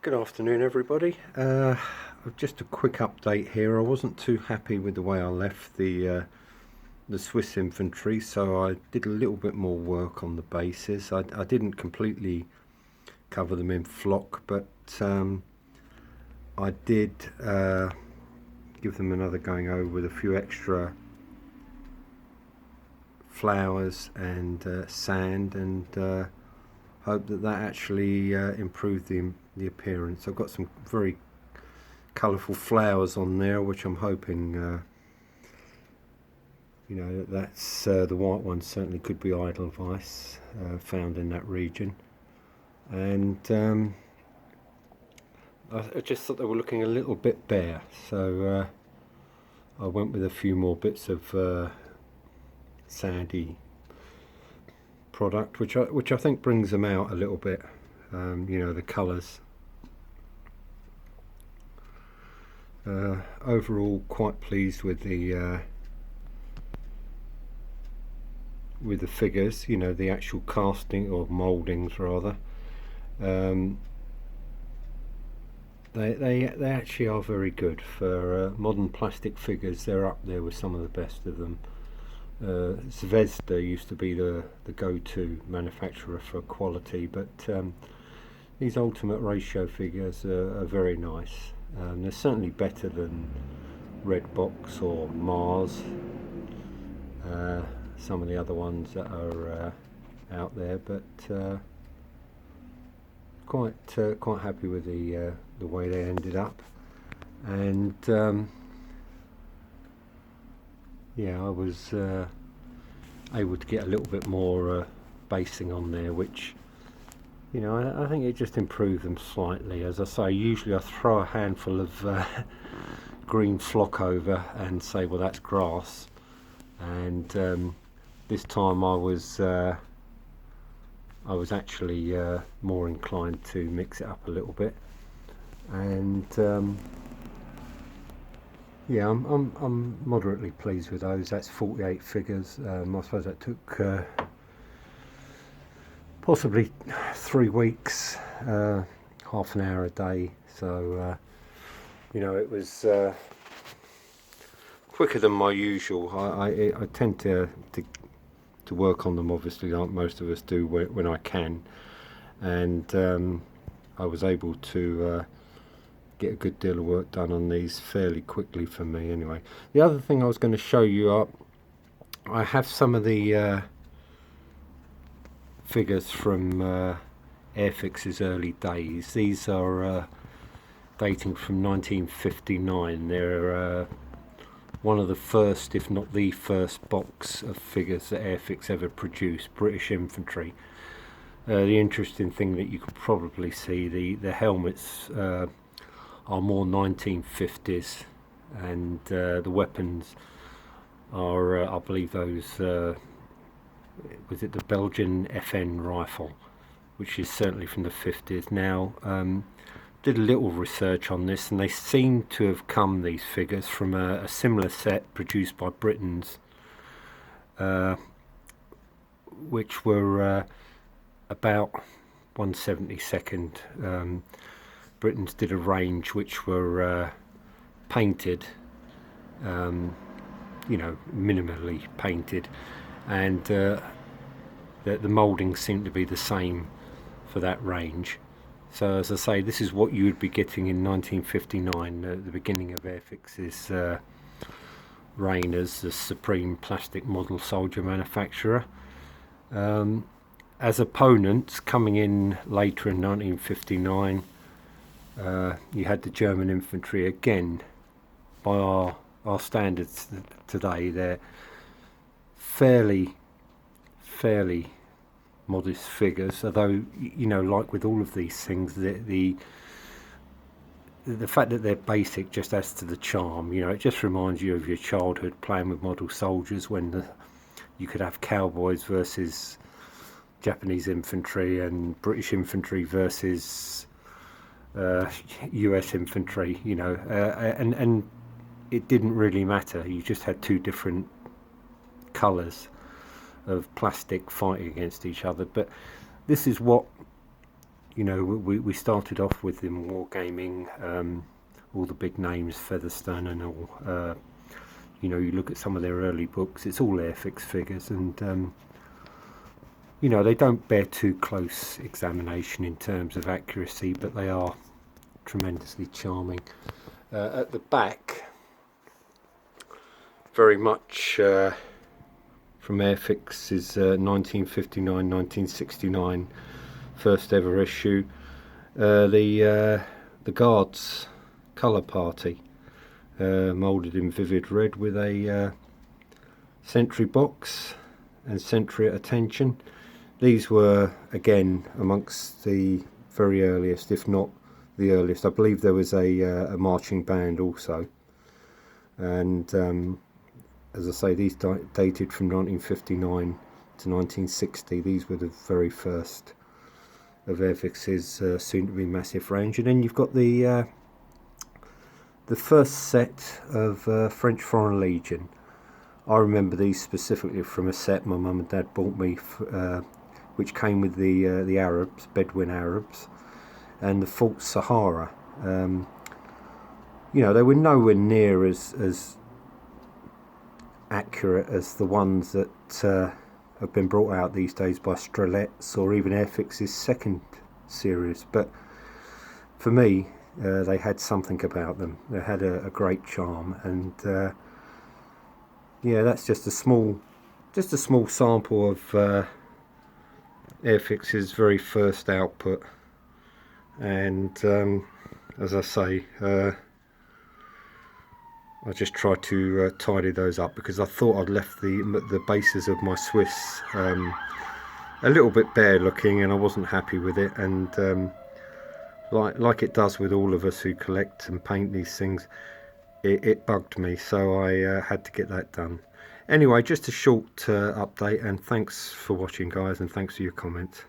Good afternoon, everybody. Just a quick update here. I wasn't too happy with the way I left the Swiss infantry, so I did a little bit more work on the bases. I didn't completely cover them in flock, but I did give them another going over with a few extra flowers and sand, and hope that actually improved the appearance. I've got some very colourful flowers on there, which I'm hoping that's the white ones certainly could be Edelweiss, found in that region, and I just thought they were looking a little bit bare, so I went with a few more bits of sandy product, which I think brings them out a little bit. The colours. Overall, quite pleased with the figures. The actual casting or mouldings rather. They actually are very good for modern plastic figures. They're up there with some of the best of them. Zvezda used to be the go-to manufacturer for quality, but these ultimate ratio figures are very nice. They're certainly better than Redbox or Mars, some of the other ones that are out there, but quite happy with the way they ended up. And I was able to get a little bit more basing on there, which I think it just improved them slightly. As I say, usually I throw a handful of green flock over and say, well, that's grass, and this time I was actually more inclined to mix it up a little bit, and I'm moderately pleased with those. That's 48 figures. I suppose that took possibly 3 weeks, half an hour a day. So it was quicker than my usual. I tend to work on them, obviously, like most of us do, when I can, and I was able to get a good deal of work done on these fairly quickly for me anyway. The other thing I was going to show you I have some of the figures from Airfix's early days. These are dating from 1959. They're one of the first, if not the first, box of figures that Airfix ever produced, British infantry. The interesting thing that you could probably see, the helmets are more 1950s, and the weapons are, I believe, those was it the Belgian FN rifle, which is certainly from the 50s. Now, did a little research on this, and they seem to have come, these figures, from a similar set produced by Britons, which were about 1/72. Britons did a range which were painted, minimally painted, and the mouldings seem to be the same for that range. So, as I say, this is what you would be getting in 1959, the beginning of Airfix's reign as the supreme plastic model soldier manufacturer. As opponents coming in later in 1959, you had the German infantry. Again, by our standards today, they're fairly modest figures, although like with all of these things, the fact that they're basic just adds to the charm. It just reminds you of your childhood playing with model soldiers, when you could have cowboys versus Japanese infantry and British infantry versus US infantry, and it didn't really matter. You just had two different colours of plastic fighting against each other. But this is what you know, we started off with in wargaming, all the big names, Featherstone and all. You know, you look at some of their early books, it's all airfix figures, and you know, they don't bear too close examination in terms of accuracy, but they are tremendously charming. At the back, very much from Airfix's 1959-1969 first ever issue, the Guards colour party, moulded in vivid red with a sentry box and sentry at attention. These were again amongst the very earliest, if not the earliest. I believe there was a marching band also, and as I say, these dated from 1959 to 1960. These were the very first of Airfix's soon-to-be massive range. And then you've got the first set of French Foreign Legion. I remember these specifically from a set my mum and dad bought me, which came with the Arabs, Bedouin Arabs, and the Fort Sahara. You know, they were nowhere near as accurate as the ones that have been brought out these days by Strelet's or even Airfix's second series, but for me they had something about them. They had a great charm, and yeah, that's just a small sample of Airfix's very first output. And as I say, I just tried to tidy those up because I thought I'd left the bases of my Swiss a little bit bare looking, and I wasn't happy with it. And like it does with all of us who collect and paint these things, it bugged me, so I had to get that done. Anyway, just a short update, and thanks for watching, guys, and thanks for your comments.